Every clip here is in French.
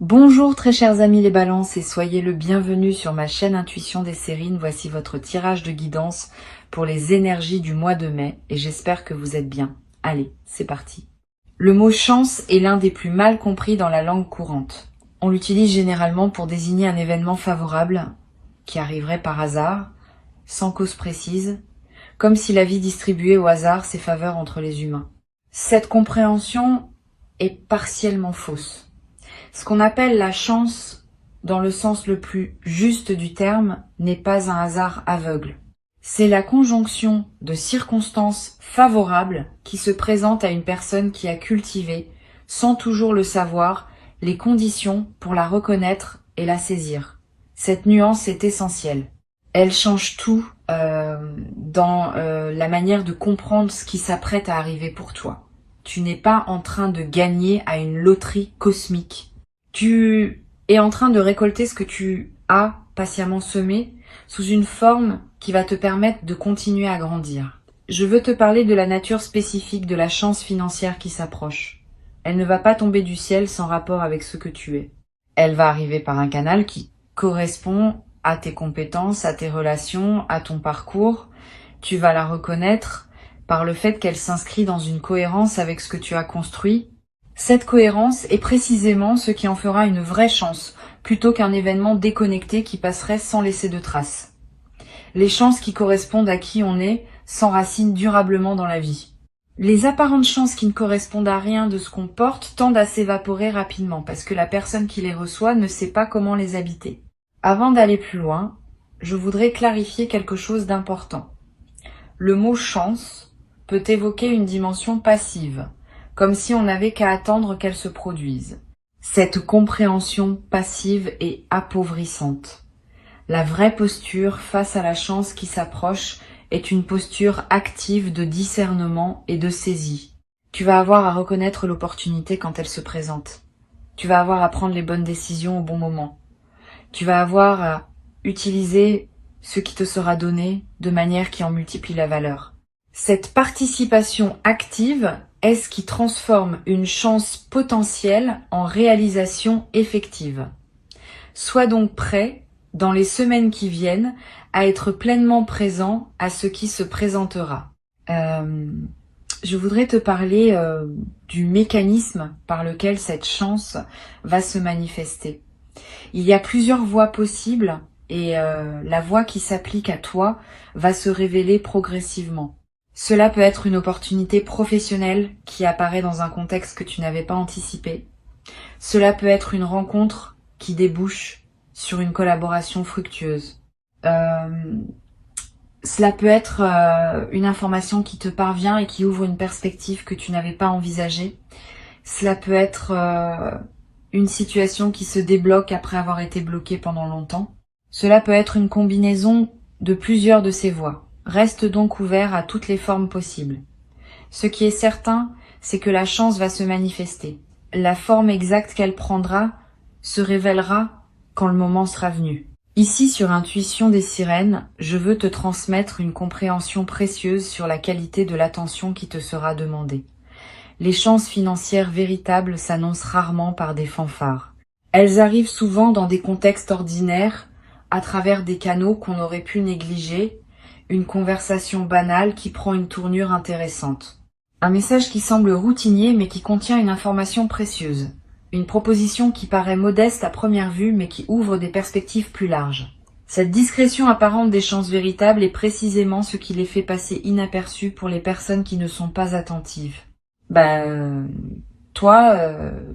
Bonjour très chers amis les balances et soyez le bienvenu sur ma chaîne Intuition des Sérines. Voici votre tirage de guidance pour les énergies du mois de mai et j'espère que vous êtes bien. Allez, c'est parti. Le mot chance est l'un des plus mal compris dans la langue courante. On l'utilise généralement pour désigner un événement favorable qui arriverait par hasard, sans cause précise, comme si la vie distribuait au hasard ses faveurs entre les humains. Cette compréhension est partiellement fausse. Ce qu'on appelle la chance, dans le sens le plus juste du terme, n'est pas un hasard aveugle. C'est la conjonction de circonstances favorables qui se présentent à une personne qui a cultivé, sans toujours le savoir, les conditions pour la reconnaître et la saisir. Cette nuance est essentielle. Elle change tout dans la manière de comprendre ce qui s'apprête à arriver pour toi. Tu n'es pas en train de gagner à une loterie cosmique. Tu es en train de récolter ce que tu as patiemment semé sous une forme qui va te permettre de continuer à grandir. Je veux te parler de la nature spécifique de la chance financière qui s'approche. Elle ne va pas tomber du ciel sans rapport avec ce que tu es. Elle va arriver par un canal qui correspond à tes compétences, à tes relations, à ton parcours. Tu vas la reconnaître par le fait qu'elle s'inscrit dans une cohérence avec ce que tu as construit. Cette cohérence est précisément ce qui en fera une vraie chance, plutôt qu'un événement déconnecté qui passerait sans laisser de traces. Les chances qui correspondent à qui on est s'enracinent durablement dans la vie. Les apparentes chances qui ne correspondent à rien de ce qu'on porte tendent à s'évaporer rapidement, parce que la personne qui les reçoit ne sait pas comment les habiter. Avant d'aller plus loin, je voudrais clarifier quelque chose d'important. Le mot chance peut évoquer une dimension passive, comme si on n'avait qu'à attendre qu'elle se produise. Cette compréhension passive est appauvrissante. La vraie posture face à la chance qui s'approche est une posture active de discernement et de saisie. Tu vas avoir à reconnaître l'opportunité quand elle se présente. Tu vas avoir à prendre les bonnes décisions au bon moment. Tu vas avoir à utiliser ce qui te sera donné de manière qui en multiplie la valeur. Cette participation active est ce qui transforme une chance potentielle en réalisation effective. Sois donc prêt, dans les semaines qui viennent, à être pleinement présent à ce qui se présentera. Je voudrais te parler du mécanisme par lequel cette chance va se manifester. Il y a plusieurs voies possibles et la voie qui s'applique à toi va se révéler progressivement. Cela peut être une opportunité professionnelle qui apparaît dans un contexte que tu n'avais pas anticipé. Cela peut être une rencontre qui débouche sur une collaboration fructueuse. Cela peut être une information qui te parvient et qui ouvre une perspective que tu n'avais pas envisagée. Cela peut être une situation qui se débloque après avoir été bloquée pendant longtemps. Cela peut être une combinaison de plusieurs de ces voies. Reste donc ouvert à toutes les formes possibles. Ce qui est certain, c'est que la chance va se manifester. La forme exacte qu'elle prendra se révélera quand le moment sera venu. Ici, sur Intuition des Sirènes, je veux te transmettre une compréhension précieuse sur la qualité de l'attention qui te sera demandée. Les chances financières véritables s'annoncent rarement par des fanfares. Elles arrivent souvent dans des contextes ordinaires, à travers des canaux qu'on aurait pu négliger, une conversation banale qui prend une tournure intéressante. Un message qui semble routinier mais qui contient une information précieuse. Une proposition qui paraît modeste à première vue mais qui ouvre des perspectives plus larges. Cette discrétion apparente des chances véritables est précisément ce qui les fait passer inaperçues pour les personnes qui ne sont pas attentives. Toi,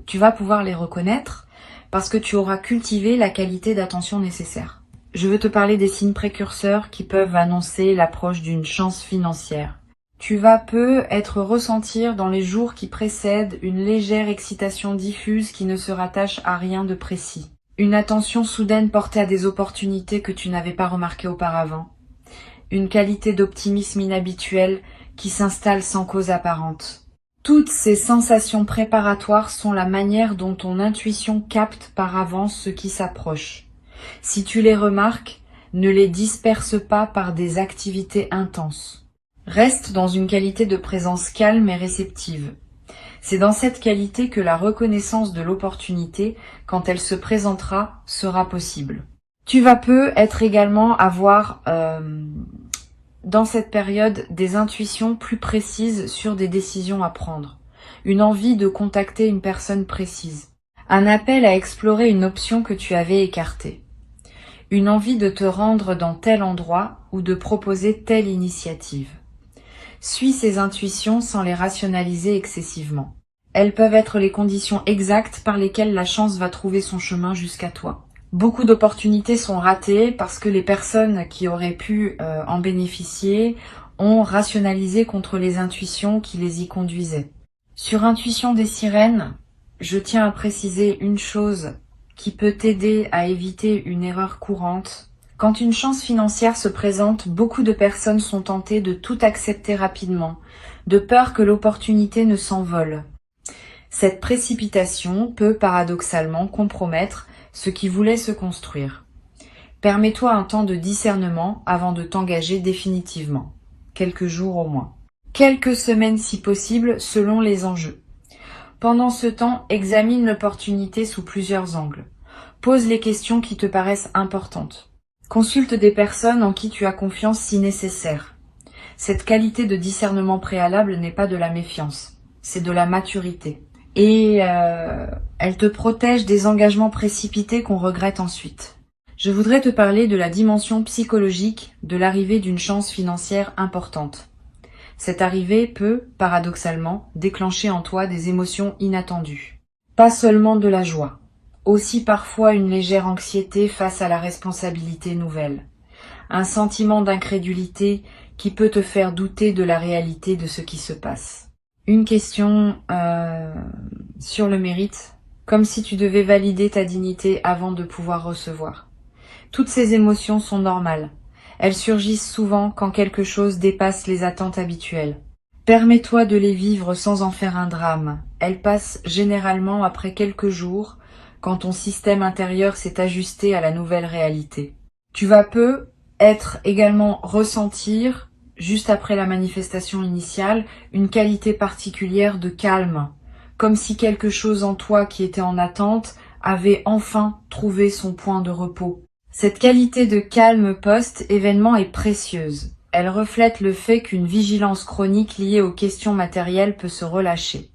tu vas pouvoir les reconnaître parce que tu auras cultivé la qualité d'attention nécessaire. Je veux te parler des signes précurseurs qui peuvent annoncer l'approche d'une chance financière. Tu vas être ressentir dans les jours qui précèdent une légère excitation diffuse qui ne se rattache à rien de précis. Une attention soudaine portée à des opportunités que tu n'avais pas remarquées auparavant. Une qualité d'optimisme inhabituelle qui s'installe sans cause apparente. Toutes ces sensations préparatoires sont la manière dont ton intuition capte par avance ce qui s'approche. Si tu les remarques, ne les disperse pas par des activités intenses. Reste dans une qualité de présence calme et réceptive. C'est dans cette qualité que la reconnaissance de l'opportunité, quand elle se présentera, sera possible. Tu vas être également avoir dans cette période des intuitions plus précises sur des décisions à prendre, une envie de contacter une personne précise, un appel à explorer une option que tu avais écartée, une envie de te rendre dans tel endroit ou de proposer telle initiative. Suis ces intuitions sans les rationaliser excessivement. Elles peuvent être les conditions exactes par lesquelles la chance va trouver son chemin jusqu'à toi. Beaucoup d'opportunités sont ratées parce que les personnes qui auraient pu en bénéficier ont rationalisé contre les intuitions qui les y conduisaient. Sur Intuition des sirènes, je tiens à préciser une chose qui peut t'aider à éviter une erreur courante. Quand une chance financière se présente, beaucoup de personnes sont tentées de tout accepter rapidement, de peur que l'opportunité ne s'envole. Cette précipitation peut paradoxalement compromettre ce qui voulait se construire. Permets-toi un temps de discernement avant de t'engager définitivement, quelques jours au moins. Quelques semaines si possible selon les enjeux. Pendant ce temps, examine l'opportunité sous plusieurs angles. Pose les questions qui te paraissent importantes. Consulte des personnes en qui tu as confiance si nécessaire. Cette qualité de discernement préalable n'est pas de la méfiance, c'est de la maturité. Et elle te protège des engagements précipités qu'on regrette ensuite. Je voudrais te parler de la dimension psychologique de l'arrivée d'une chance financière importante. Cette arrivée peut, paradoxalement, déclencher en toi des émotions inattendues. Pas seulement de la joie, aussi parfois une légère anxiété face à la responsabilité nouvelle. Un sentiment d'incrédulité qui peut te faire douter de la réalité de ce qui se passe. Une question sur le mérite, comme si tu devais valider ta dignité avant de pouvoir recevoir. Toutes ces émotions sont normales. Elles surgissent souvent quand quelque chose dépasse les attentes habituelles. Permets-toi de les vivre sans en faire un drame. Elles passent généralement après quelques jours, quand ton système intérieur s'est ajusté à la nouvelle réalité. Tu vas être également ressentir, juste après la manifestation initiale, une qualité particulière de calme, comme si quelque chose en toi qui était en attente avait enfin trouvé son point de repos. Cette qualité de calme post-événement est précieuse. Elle reflète le fait qu'une vigilance chronique liée aux questions matérielles peut se relâcher.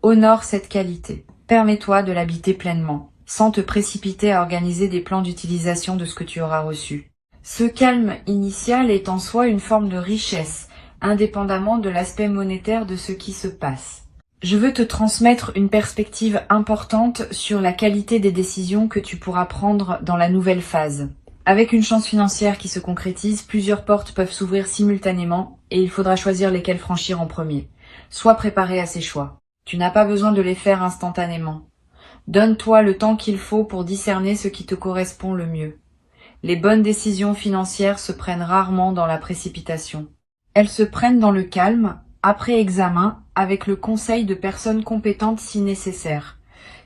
Honore cette qualité. Permets-toi de l'habiter pleinement, sans te précipiter à organiser des plans d'utilisation de ce que tu auras reçu. Ce calme initial est en soi une forme de richesse, indépendamment de l'aspect monétaire de ce qui se passe. Je veux te transmettre une perspective importante sur la qualité des décisions que tu pourras prendre dans la nouvelle phase. Avec une chance financière qui se concrétise, plusieurs portes peuvent s'ouvrir simultanément et il faudra choisir lesquelles franchir en premier. Sois préparé à ces choix. Tu n'as pas besoin de les faire instantanément. Donne-toi le temps qu'il faut pour discerner ce qui te correspond le mieux. Les bonnes décisions financières se prennent rarement dans la précipitation. Elles se prennent dans le calme, après examen, avec le conseil de personnes compétentes si nécessaire.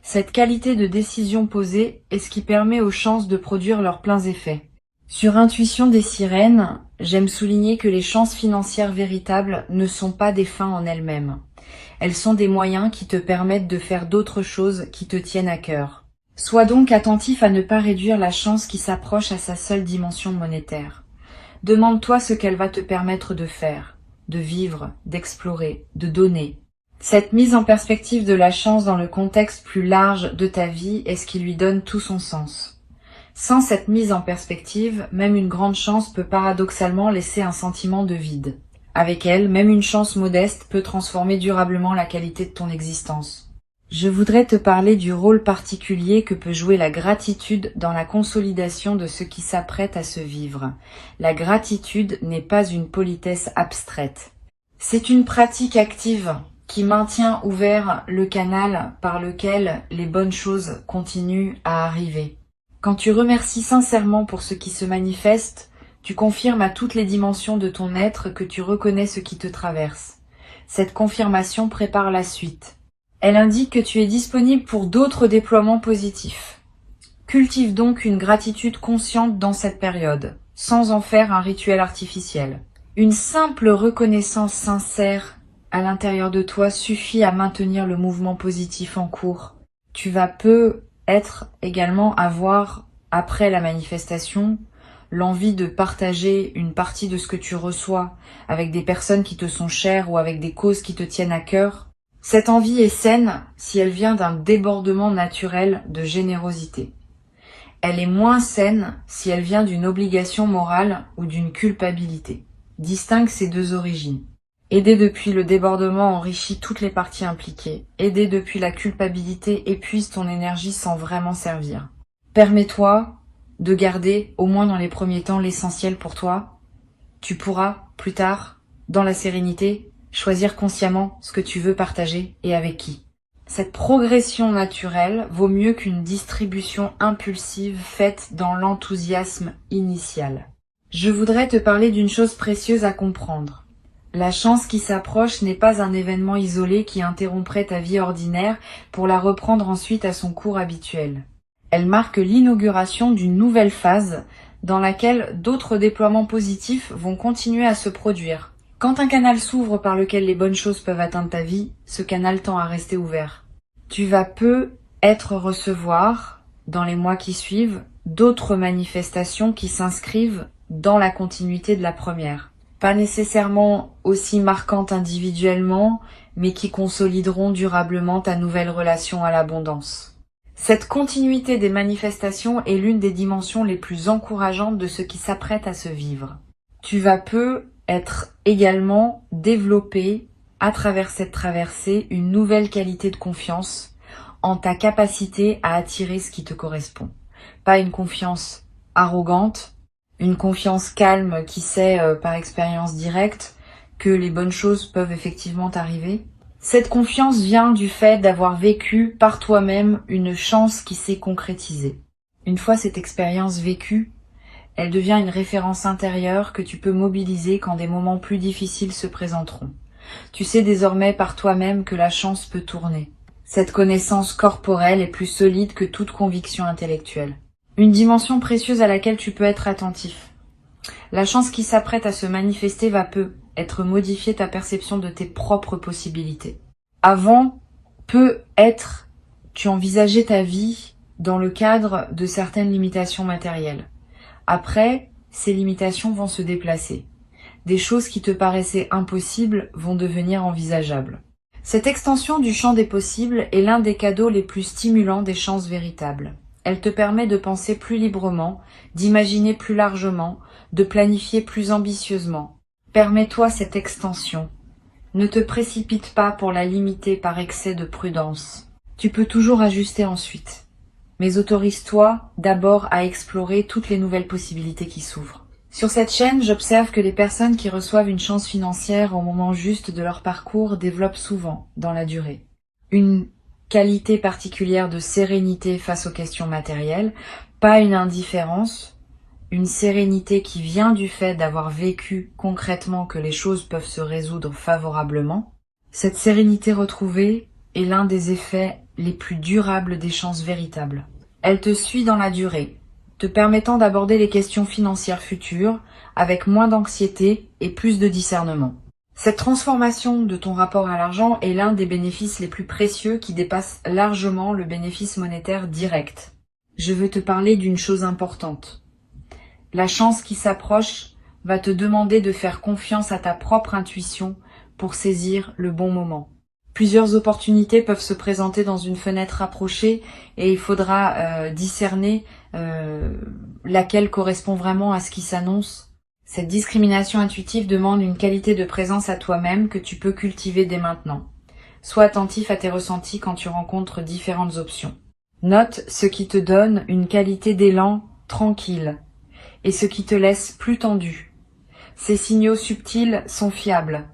Cette qualité de décision posée est ce qui permet aux chances de produire leurs pleins effets. Sur Intuition des sirènes, j'aime souligner que les chances financières véritables ne sont pas des fins en elles-mêmes. Elles sont des moyens qui te permettent de faire d'autres choses qui te tiennent à cœur. Sois donc attentif à ne pas réduire la chance qui s'approche à sa seule dimension monétaire. Demande-toi ce qu'elle va te permettre de faire, de vivre, d'explorer, de donner. Cette mise en perspective de la chance dans le contexte plus large de ta vie est ce qui lui donne tout son sens. Sans cette mise en perspective, même une grande chance peut paradoxalement laisser un sentiment de vide. Avec elle, même une chance modeste peut transformer durablement la qualité de ton existence. Je voudrais te parler du rôle particulier que peut jouer la gratitude dans la consolidation de ce qui s'apprête à se vivre. La gratitude n'est pas une politesse abstraite. C'est une pratique active qui maintient ouvert le canal par lequel les bonnes choses continuent à arriver. Quand tu remercies sincèrement pour ce qui se manifeste, tu confirmes à toutes les dimensions de ton être que tu reconnais ce qui te traverse. Cette confirmation prépare la suite. Elle indique que tu es disponible pour d'autres déploiements positifs. Cultive donc une gratitude consciente dans cette période, sans en faire un rituel artificiel. Une simple reconnaissance sincère à l'intérieur de toi suffit à maintenir le mouvement positif en cours. Tu vas peut-être également avoir, après la manifestation, l'envie de partager une partie de ce que tu reçois avec des personnes qui te sont chères ou avec des causes qui te tiennent à cœur. Cette envie est saine si elle vient d'un débordement naturel de générosité. Elle est moins saine si elle vient d'une obligation morale ou d'une culpabilité. Distingue ces deux origines. Aider depuis le débordement enrichit toutes les parties impliquées. Aider depuis la culpabilité épuise ton énergie sans vraiment servir. Permets-toi de garder, au moins dans les premiers temps, l'essentiel pour toi. Tu pourras, plus tard, dans la sérénité, choisir consciemment ce que tu veux partager et avec qui. Cette progression naturelle vaut mieux qu'une distribution impulsive faite dans l'enthousiasme initial. Je voudrais te parler d'une chose précieuse à comprendre. La chance qui s'approche n'est pas un événement isolé qui interromprait ta vie ordinaire pour la reprendre ensuite à son cours habituel. Elle marque l'inauguration d'une nouvelle phase dans laquelle d'autres déploiements positifs vont continuer à se produire. Quand un canal s'ouvre par lequel les bonnes choses peuvent atteindre ta vie, ce canal tend à rester ouvert. Tu vas peut-être recevoir, dans les mois qui suivent, d'autres manifestations qui s'inscrivent dans la continuité de la première. Pas nécessairement aussi marquantes individuellement, mais qui consolideront durablement ta nouvelle relation à l'abondance. Cette continuité des manifestations est l'une des dimensions les plus encourageantes de ce qui s'apprête à se vivre. Tu vas peut-être également développer, à travers cette traversée, une nouvelle qualité de confiance en ta capacité à attirer ce qui te correspond. Pas une confiance arrogante, une confiance calme qui sait par expérience directe que les bonnes choses peuvent effectivement t'arriver. Cette confiance vient du fait d'avoir vécu par toi-même une chance qui s'est concrétisée. Une fois cette expérience vécue, elle devient une référence intérieure que tu peux mobiliser quand des moments plus difficiles se présenteront. Tu sais désormais par toi-même que la chance peut tourner. Cette connaissance corporelle est plus solide que toute conviction intellectuelle. Une dimension précieuse à laquelle tu peux être attentif. La chance qui s'apprête à se manifester va peut-être modifier ta perception de tes propres possibilités. Avant, peut-être, tu envisageais ta vie dans le cadre de certaines limitations matérielles. Après, ces limitations vont se déplacer. Des choses qui te paraissaient impossibles vont devenir envisageables. Cette extension du champ des possibles est l'un des cadeaux les plus stimulants des chances véritables. Elle te permet de penser plus librement, d'imaginer plus largement, de planifier plus ambitieusement. Permets-toi cette extension. Ne te précipite pas pour la limiter par excès de prudence. Tu peux toujours ajuster ensuite. Mais autorise-toi d'abord à explorer toutes les nouvelles possibilités qui s'ouvrent. Sur cette chaîne, j'observe que les personnes qui reçoivent une chance financière au moment juste de leur parcours développent souvent, dans la durée, une qualité particulière de sérénité face aux questions matérielles, pas une indifférence, une sérénité qui vient du fait d'avoir vécu concrètement que les choses peuvent se résoudre favorablement. Cette sérénité retrouvée est l'un des effets les plus durables des chances véritables. Elle te suit dans la durée, te permettant d'aborder les questions financières futures avec moins d'anxiété et plus de discernement. Cette transformation de ton rapport à l'argent est l'un des bénéfices les plus précieux qui dépasse largement le bénéfice monétaire direct. Je veux te parler d'une chose importante. La chance qui s'approche va te demander de faire confiance à ta propre intuition pour saisir le bon moment. Plusieurs opportunités peuvent se présenter dans une fenêtre rapprochée et il faudra discerner laquelle correspond vraiment à ce qui s'annonce. Cette discrimination intuitive demande une qualité de présence à toi-même que tu peux cultiver dès maintenant. Sois attentif à tes ressentis quand tu rencontres différentes options. Note ce qui te donne une qualité d'élan tranquille et ce qui te laisse plus tendu. Ces signaux subtils sont fiables.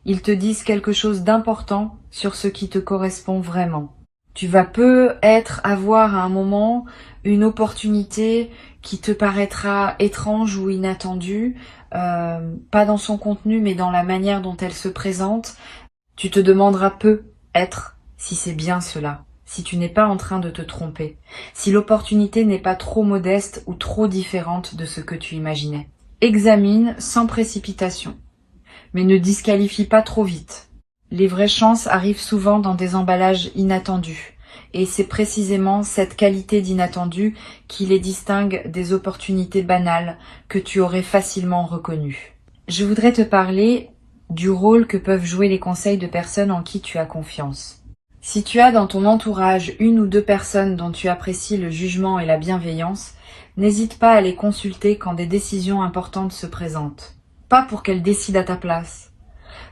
Ils te disent quelque chose d'important sur ce qui te correspond vraiment. Tu vas peut-être avoir à un moment une opportunité qui te paraîtra étrange ou inattendue, pas dans son contenu mais dans la manière dont elle se présente. Tu te demanderas peut-être si c'est bien cela, si tu n'es pas en train de te tromper, si l'opportunité n'est pas trop modeste ou trop différente de ce que tu imaginais. Examine sans précipitation, mais ne disqualifie pas trop vite. Les vraies chances arrivent souvent dans des emballages inattendus. Et c'est précisément cette qualité d'inattendu qui les distingue des opportunités banales que tu aurais facilement reconnues. Je voudrais te parler du rôle que peuvent jouer les conseils de personnes en qui tu as confiance. Si tu as dans ton entourage une ou deux personnes dont tu apprécies le jugement et la bienveillance, n'hésite pas à les consulter quand des décisions importantes se présentent. Pas pour qu'elles décident à ta place,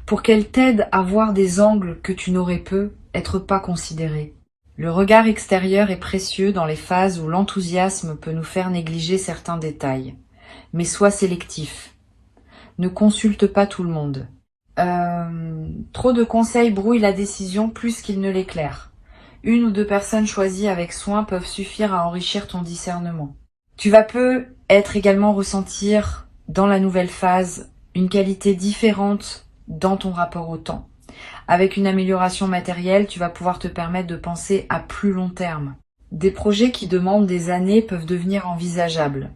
pour qu'elles t'aident à voir des angles que tu n'aurais pu être pas considérés. Le regard extérieur est précieux dans les phases où l'enthousiasme peut nous faire négliger certains détails. Mais sois sélectif. Ne consulte pas tout le monde. Trop de conseils brouillent la décision plus qu'ils ne l'éclairent. Une ou deux personnes choisies avec soin peuvent suffire à enrichir ton discernement. Tu vas peut-être également ressentir dans la nouvelle phase une qualité différente dans ton rapport au temps. Avec une amélioration matérielle, tu vas pouvoir te permettre de penser à plus long terme. Des projets qui demandent des années peuvent devenir envisageables.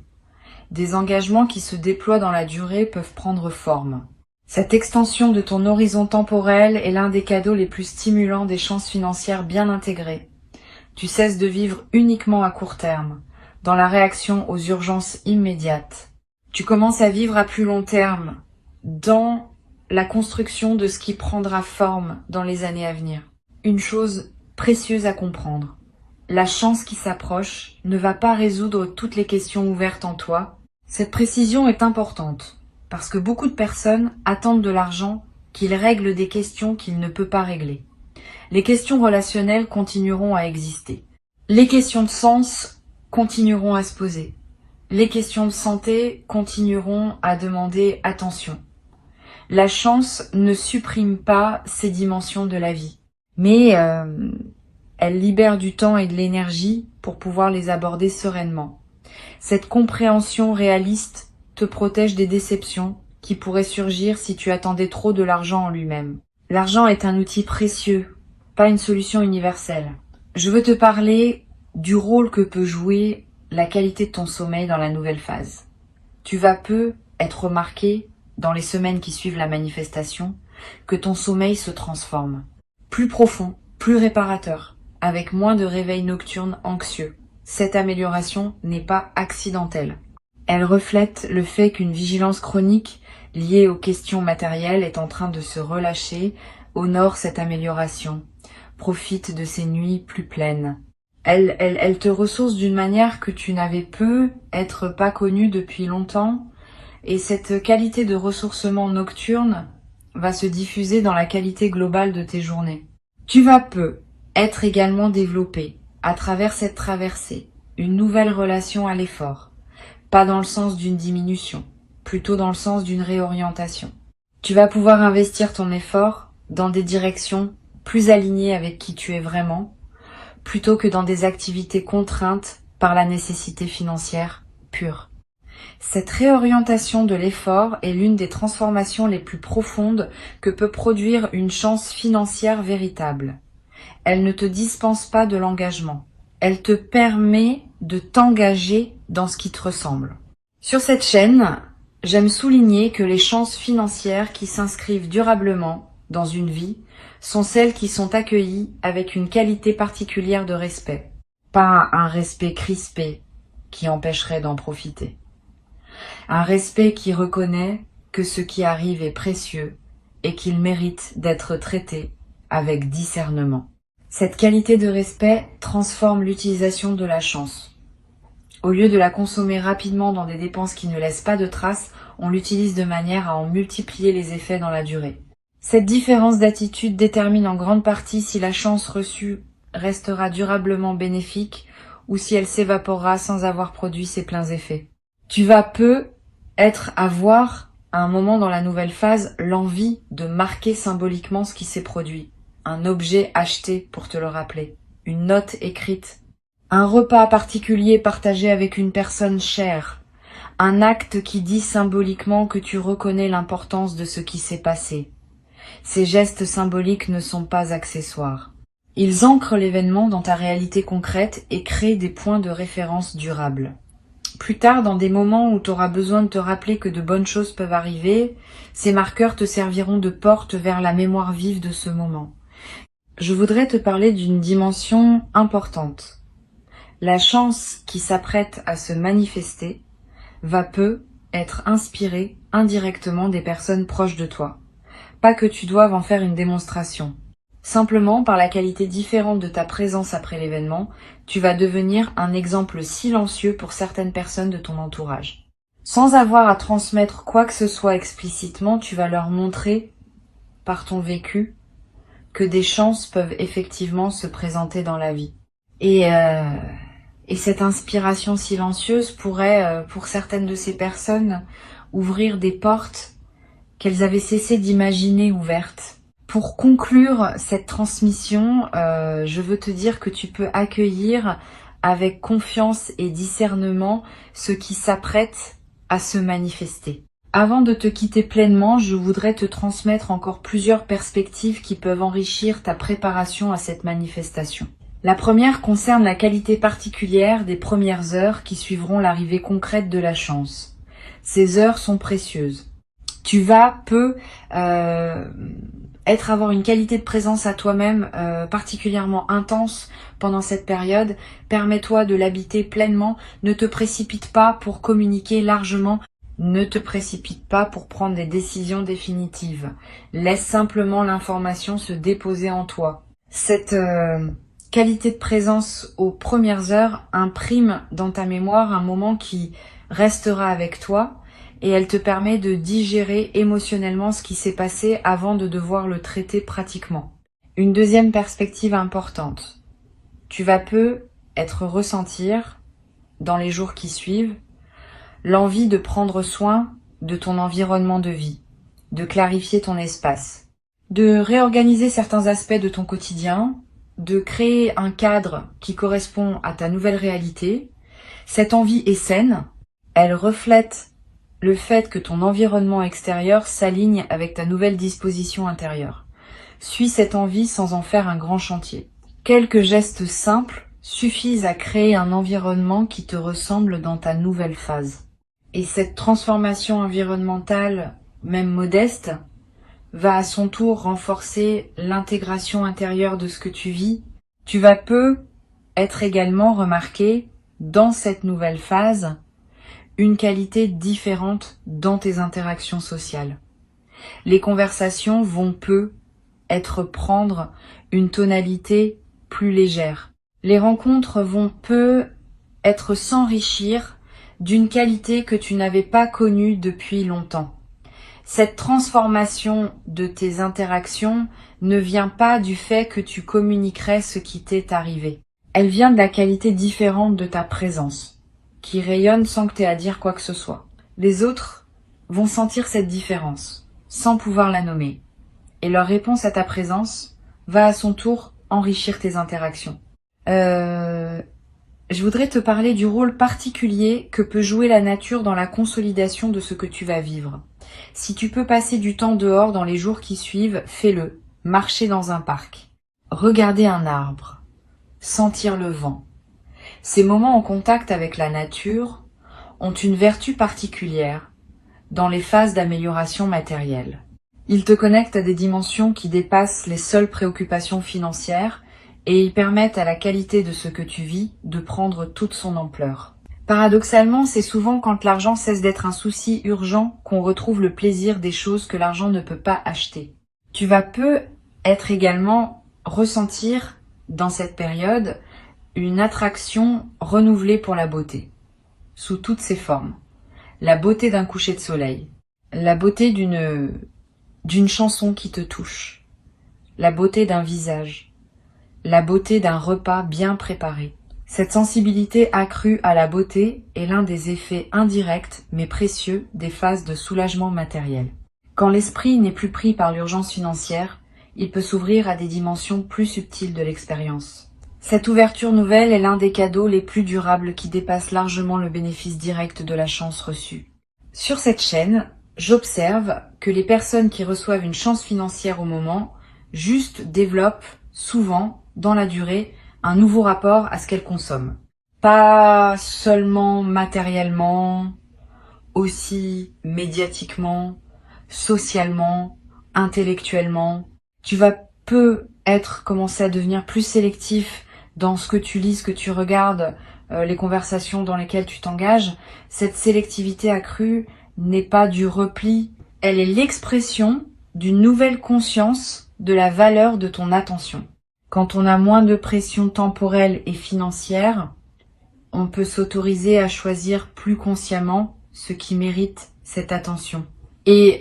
Des engagements qui se déploient dans la durée peuvent prendre forme. Cette extension de ton horizon temporel est l'un des cadeaux les plus stimulants des chances financières bien intégrées. Tu cesses de vivre uniquement à court terme, dans la réaction aux urgences immédiates. Tu commences à vivre à plus long terme, dans la construction de ce qui prendra forme dans les années à venir. Une chose précieuse à comprendre. La chance qui s'approche ne va pas résoudre toutes les questions ouvertes en toi. Cette précision est importante, parce que beaucoup de personnes attendent de l'argent qu'il règle des questions qu'il ne peut pas régler. Les questions relationnelles continueront à exister. Les questions de sens continueront à se poser. Les questions de santé continueront à demander attention. La chance ne supprime pas ces dimensions de la vie, mais elle libère du temps et de l'énergie pour pouvoir les aborder sereinement. Cette compréhension réaliste te protège des déceptions qui pourraient surgir si tu attendais trop de l'argent en lui-même. L'argent est un outil précieux, pas une solution universelle. Je veux te parler du rôle que peut jouer la qualité de ton sommeil dans la nouvelle phase. Tu vas peu être remarqué dans les semaines qui suivent la manifestation, que ton sommeil se transforme. Plus profond, plus réparateur, avec moins de réveils nocturnes anxieux. Cette amélioration n'est pas accidentelle. Elle reflète le fait qu'une vigilance chronique liée aux questions matérielles est en train de se relâcher. Honore cette amélioration. Profite de ces nuits plus pleines. Elle te ressource d'une manière que tu n'avais peut-être pas connue depuis longtemps. Et cette qualité de ressourcement nocturne va se diffuser dans la qualité globale de tes journées. Tu vas être également développé, à travers cette traversée, une nouvelle relation à l'effort. Pas dans le sens d'une diminution, plutôt dans le sens d'une réorientation. Tu vas pouvoir investir ton effort dans des directions plus alignées avec qui tu es vraiment, plutôt que dans des activités contraintes par la nécessité financière pure. Cette réorientation de l'effort est l'une des transformations les plus profondes que peut produire une chance financière véritable. Elle ne te dispense pas de l'engagement. Elle te permet de t'engager dans ce qui te ressemble. Sur cette chaîne, j'aime souligner que les chances financières qui s'inscrivent durablement dans une vie sont celles qui sont accueillies avec une qualité particulière de respect. Pas un respect crispé qui empêcherait d'en profiter. Un respect qui reconnaît que ce qui arrive est précieux et qu'il mérite d'être traité avec discernement. Cette qualité de respect transforme l'utilisation de la chance. Au lieu de la consommer rapidement dans des dépenses qui ne laissent pas de traces, on l'utilise de manière à en multiplier les effets dans la durée. Cette différence d'attitude détermine en grande partie si la chance reçue restera durablement bénéfique ou si elle s'évaporera sans avoir produit ses pleins effets. Tu vas avoir à un moment dans la nouvelle phase l'envie de marquer symboliquement ce qui s'est produit. Un objet acheté pour te le rappeler, une note écrite, un repas particulier partagé avec une personne chère, un acte qui dit symboliquement que tu reconnais l'importance de ce qui s'est passé. Ces gestes symboliques ne sont pas accessoires. Ils ancrent l'événement dans ta réalité concrète et créent des points de référence durables. Plus tard, dans des moments où tu auras besoin de te rappeler que de bonnes choses peuvent arriver, ces marqueurs te serviront de porte vers la mémoire vive de ce moment. Je voudrais te parler d'une dimension importante. La chance qui s'apprête à se manifester va être inspirée indirectement des personnes proches de toi. Pas que tu doives en faire une démonstration. Simplement, par la qualité différente de ta présence après l'événement, tu vas devenir un exemple silencieux pour certaines personnes de ton entourage. Sans avoir à transmettre quoi que ce soit explicitement, tu vas leur montrer, par ton vécu, que des chances peuvent effectivement se présenter dans la vie. Et cette inspiration silencieuse pourrait, pour certaines de ces personnes, ouvrir des portes qu'elles avaient cessé d'imaginer ouvertes. Pour conclure cette transmission, je veux te dire que tu peux accueillir avec confiance et discernement ce qui s'apprête à se manifester. Avant de te quitter pleinement, je voudrais te transmettre encore plusieurs perspectives qui peuvent enrichir ta préparation à cette manifestation. La première concerne la qualité particulière des premières heures qui suivront l'arrivée concrète de la chance. Ces heures sont précieuses. Tu vas avoir une qualité de présence à toi-même particulièrement intense pendant cette période. Permets-toi de l'habiter pleinement. Ne te précipite pas pour communiquer largement. Ne te précipite pas pour prendre des décisions définitives. Laisse simplement l'information se déposer en toi. Cette qualité de présence aux premières heures imprime dans ta mémoire un moment qui restera avec toi. Et elle te permet de digérer émotionnellement ce qui s'est passé avant de devoir le traiter pratiquement. Une deuxième perspective importante. Tu vas ressentir, dans les jours qui suivent, l'envie de prendre soin de ton environnement de vie, de clarifier ton espace, de réorganiser certains aspects de ton quotidien, de créer un cadre qui correspond à ta nouvelle réalité. Cette envie est saine, elle reflète le fait que ton environnement extérieur s'aligne avec ta nouvelle disposition intérieure. Suis cette envie sans en faire un grand chantier. Quelques gestes simples suffisent à créer un environnement qui te ressemble dans ta nouvelle phase. Et cette transformation environnementale, même modeste, va à son tour renforcer l'intégration intérieure de ce que tu vis. Tu vas être également remarqué dans cette nouvelle phase une qualité différente dans tes interactions sociales. Les conversations vont prendre une tonalité plus légère. Les rencontres vont s'enrichir d'une qualité que tu n'avais pas connue depuis longtemps. Cette transformation de tes interactions ne vient pas du fait que tu communiquerais ce qui t'est arrivé. Elle vient de la qualité différente de ta présence, qui rayonne sans que tu aies à dire quoi que ce soit. Les autres vont sentir cette différence, sans pouvoir la nommer. Et leur réponse à ta présence va à son tour enrichir tes interactions. Je voudrais te parler du rôle particulier que peut jouer la nature dans la consolidation de ce que tu vas vivre. Si tu peux passer du temps dehors dans les jours qui suivent, fais-le. Marcher dans un parc, regarder un arbre, sentir le vent. Ces moments en contact avec la nature ont une vertu particulière dans les phases d'amélioration matérielle. Ils te connectent à des dimensions qui dépassent les seules préoccupations financières et ils permettent à la qualité de ce que tu vis de prendre toute son ampleur. Paradoxalement, c'est souvent quand l'argent cesse d'être un souci urgent qu'on retrouve le plaisir des choses que l'argent ne peut pas acheter. Tu vas ressentir dans cette période une attraction renouvelée pour la beauté, sous toutes ses formes. La beauté d'un coucher de soleil, la beauté d'une chanson qui te touche, la beauté d'un visage, la beauté d'un repas bien préparé. Cette sensibilité accrue à la beauté est l'un des effets indirects mais précieux des phases de soulagement matériel. Quand l'esprit n'est plus pris par l'urgence financière, il peut s'ouvrir à des dimensions plus subtiles de l'expérience. Cette ouverture nouvelle est l'un des cadeaux les plus durables qui dépassent largement le bénéfice direct de la chance reçue. Sur cette chaîne, j'observe que les personnes qui reçoivent une chance financière au moment, juste développent souvent, dans la durée, un nouveau rapport à ce qu'elles consomment. Pas seulement matériellement, aussi médiatiquement, socialement, intellectuellement. Tu vas commencer à devenir plus sélectif dans ce que tu lis, ce que tu regardes, les conversations dans lesquelles tu t'engages. Cette sélectivité accrue n'est pas du repli, elle est l'expression d'une nouvelle conscience de la valeur de ton attention. Quand on a moins de pression temporelle et financière, on peut s'autoriser à choisir plus consciemment ce qui mérite cette attention. Et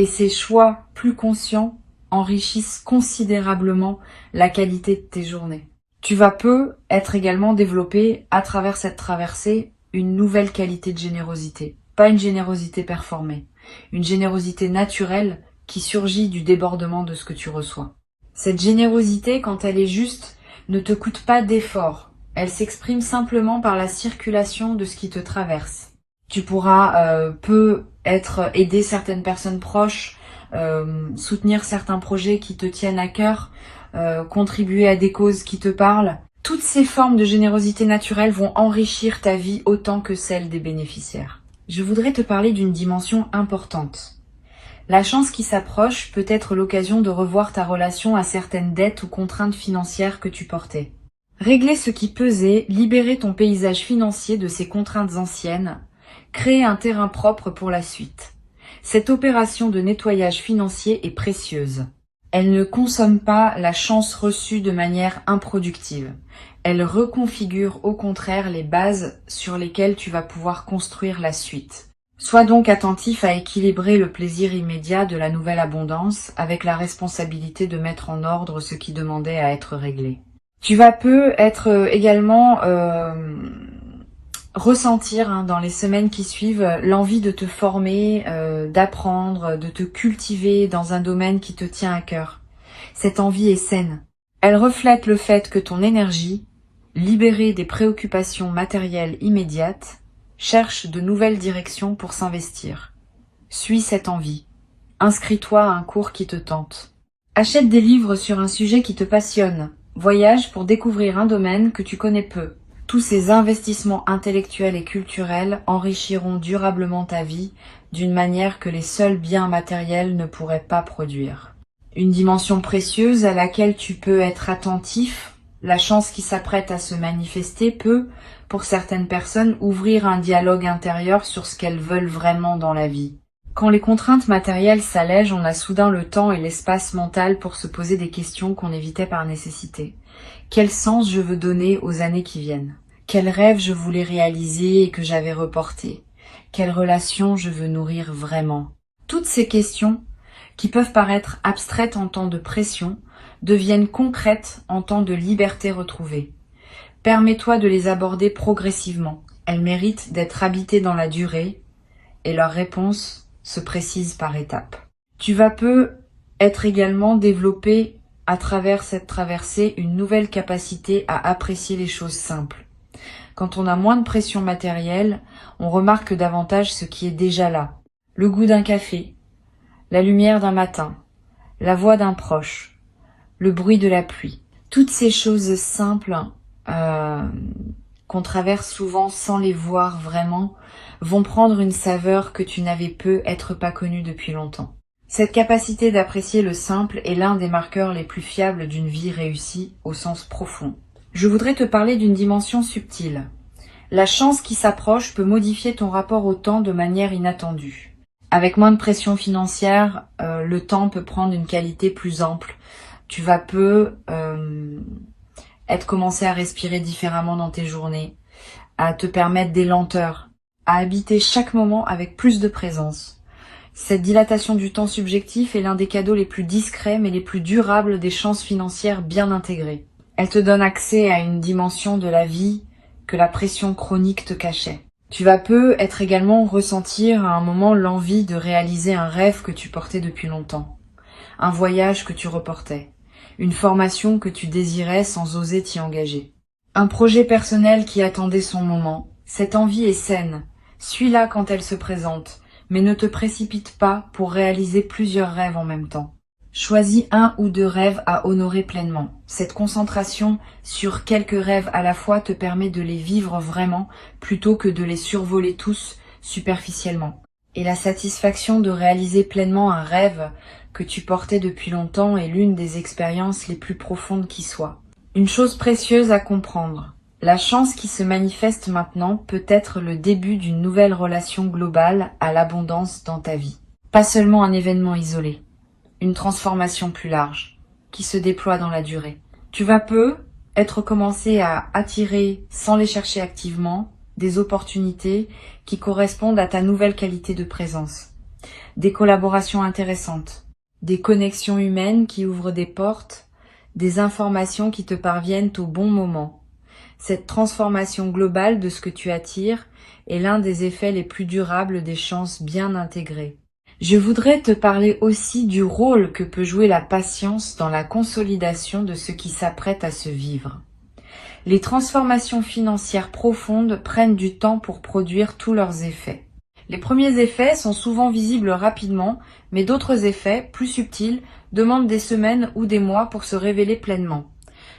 ces choix plus conscients enrichissent considérablement la qualité de tes journées. Tu vas être également développé à travers cette traversée une nouvelle qualité de générosité. Pas une générosité performée, une générosité naturelle qui surgit du débordement de ce que tu reçois. Cette générosité, quand elle est juste, ne te coûte pas d'effort. Elle s'exprime simplement par la circulation de ce qui te traverse. Tu pourras aider certaines personnes proches, soutenir certains projets qui te tiennent à cœur, contribuer à des causes qui te parlent. Toutes ces formes de générosité naturelle vont enrichir ta vie autant que celle des bénéficiaires. Je voudrais te parler d'une dimension importante. La chance qui s'approche peut être l'occasion de revoir ta relation à certaines dettes ou contraintes financières que tu portais. Régler ce qui pesait, libérer ton paysage financier de ces contraintes anciennes, créer un terrain propre pour la suite. Cette opération de nettoyage financier est précieuse. Elle ne consomme pas la chance reçue de manière improductive. Elle reconfigure au contraire les bases sur lesquelles tu vas pouvoir construire la suite. Sois donc attentif à équilibrer le plaisir immédiat de la nouvelle abondance avec la responsabilité de mettre en ordre ce qui demandait à être réglé. Tu vas être également ressentir dans les semaines qui suivent l'envie de te former, d'apprendre, de te cultiver dans un domaine qui te tient à cœur. Cette envie est saine. Elle reflète le fait que ton énergie, libérée des préoccupations matérielles immédiates, cherche de nouvelles directions pour s'investir. Suis cette envie. Inscris-toi à un cours qui te tente. Achète des livres sur un sujet qui te passionne. Voyage pour découvrir un domaine que tu connais peu. Tous ces investissements intellectuels et culturels enrichiront durablement ta vie d'une manière que les seuls biens matériels ne pourraient pas produire. Une dimension précieuse à laquelle tu peux être attentif, la chance qui s'apprête à se manifester peut, pour certaines personnes, ouvrir un dialogue intérieur sur ce qu'elles veulent vraiment dans la vie. Quand les contraintes matérielles s'allègent, on a soudain le temps et l'espace mental pour se poser des questions qu'on évitait par nécessité. Quel sens je veux donner aux années qui viennent? Quel rêve je voulais réaliser et que j'avais reporté? Quelle relation je veux nourrir vraiment? Toutes ces questions, qui peuvent paraître abstraites en temps de pression, deviennent concrètes en temps de liberté retrouvée. Permets-toi de les aborder progressivement. Elles méritent d'être habitées dans la durée et leurs réponses se précisent par étapes. Tu vas être également développé à travers cette traversée une nouvelle capacité à apprécier les choses simples. Quand on a moins de pression matérielle, on remarque davantage ce qui est déjà là. Le goût d'un café, la lumière d'un matin, la voix d'un proche, le bruit de la pluie. Toutes ces choses simples qu'on traverse souvent sans les voir vraiment, vont prendre une saveur que tu n'avais peut-être pas connue depuis longtemps. Cette capacité d'apprécier le simple est l'un des marqueurs les plus fiables d'une vie réussie au sens profond. Je voudrais te parler d'une dimension subtile. La chance qui s'approche peut modifier ton rapport au temps de manière inattendue. Avec moins de pression financière, le temps peut prendre une qualité plus ample. Tu vas commencer à respirer différemment dans tes journées, à te permettre des lenteurs, à habiter chaque moment avec plus de présence. Cette dilatation du temps subjectif est l'un des cadeaux les plus discrets mais les plus durables des chances financières bien intégrées. Elle te donne accès à une dimension de la vie que la pression chronique te cachait. Tu vas être également ressentir à un moment l'envie de réaliser un rêve que tu portais depuis longtemps, un voyage que tu reportais, une formation que tu désirais sans oser t'y engager. Un projet personnel qui attendait son moment. Cette envie est saine. Suis-la quand elle se présente, mais ne te précipite pas pour réaliser plusieurs rêves en même temps. Choisis un ou deux rêves à honorer pleinement. Cette concentration sur quelques rêves à la fois te permet de les vivre vraiment plutôt que de les survoler tous superficiellement. Et la satisfaction de réaliser pleinement un rêve que tu portais depuis longtemps est l'une des expériences les plus profondes qui soient. Une chose précieuse à comprendre. La chance qui se manifeste maintenant peut être le début d'une nouvelle relation globale à l'abondance dans ta vie. Pas seulement un événement isolé. Une transformation plus large, qui se déploie dans la durée. Tu vas peu être commencé à attirer, sans les chercher activement, des opportunités qui correspondent à ta nouvelle qualité de présence. Des collaborations intéressantes, des connexions humaines qui ouvrent des portes, des informations qui te parviennent au bon moment. Cette transformation globale de ce que tu attires est l'un des effets les plus durables des chances bien intégrées. Je voudrais te parler aussi du rôle que peut jouer la patience dans la consolidation de ce qui s'apprête à se vivre. Les transformations financières profondes prennent du temps pour produire tous leurs effets. Les premiers effets sont souvent visibles rapidement, mais d'autres effets, plus subtils, demandent des semaines ou des mois pour se révéler pleinement.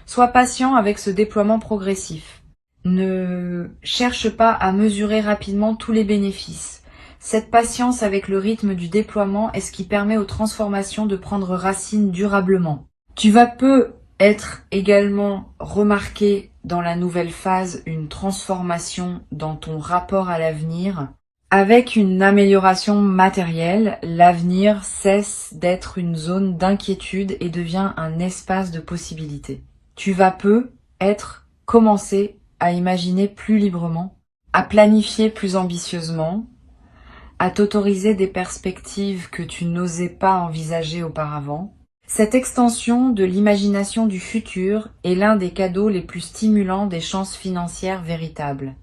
Sois patient avec ce déploiement progressif. Ne cherche pas à mesurer rapidement tous les bénéfices. Cette patience avec le rythme du déploiement est ce qui permet aux transformations de prendre racine durablement. Tu vas peu être également remarqué dans la nouvelle phase une transformation dans ton rapport à l'avenir. Avec une amélioration matérielle, l'avenir cesse d'être une zone d'inquiétude et devient un espace de possibilités. Tu vas peu être commencé à imaginer plus librement, à planifier plus ambitieusement, à t'autoriser des perspectives que tu n'osais pas envisager auparavant. Cette extension de l'imagination du futur est l'un des cadeaux les plus stimulants des chances financières véritables.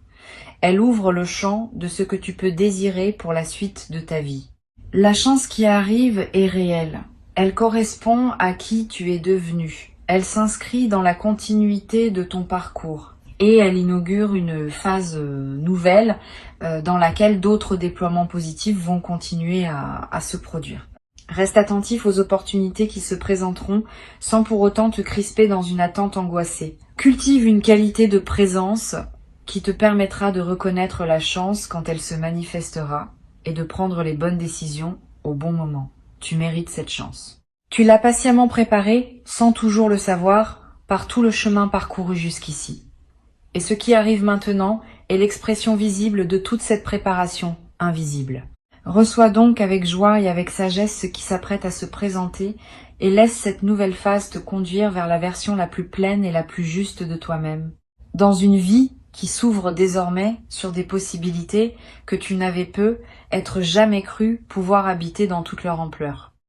Elle ouvre le champ de ce que tu peux désirer pour la suite de ta vie. La chance qui arrive est réelle. Elle correspond à qui tu es devenu. Elle s'inscrit dans la continuité de ton parcours. Et elle inaugure une phase nouvelle dans laquelle d'autres déploiements positifs vont continuer à se produire. Reste attentif aux opportunités qui se présenteront sans pour autant te crisper dans une attente angoissée. Cultive une qualité de présence qui te permettra de reconnaître la chance quand elle se manifestera et de prendre les bonnes décisions au bon moment. Tu mérites cette chance. Tu l'as patiemment préparée, sans toujours le savoir, par tout le chemin parcouru jusqu'ici. Et ce qui arrive maintenant est l'expression visible de toute cette préparation invisible. Reçois donc avec joie et avec sagesse ce qui s'apprête à se présenter et laisse cette nouvelle phase te conduire vers la version la plus pleine et la plus juste de toi-même. Dans une vie qui s'ouvre désormais sur des possibilités que tu n'avais peut être jamais cru pouvoir habiter dans toute leur ampleur.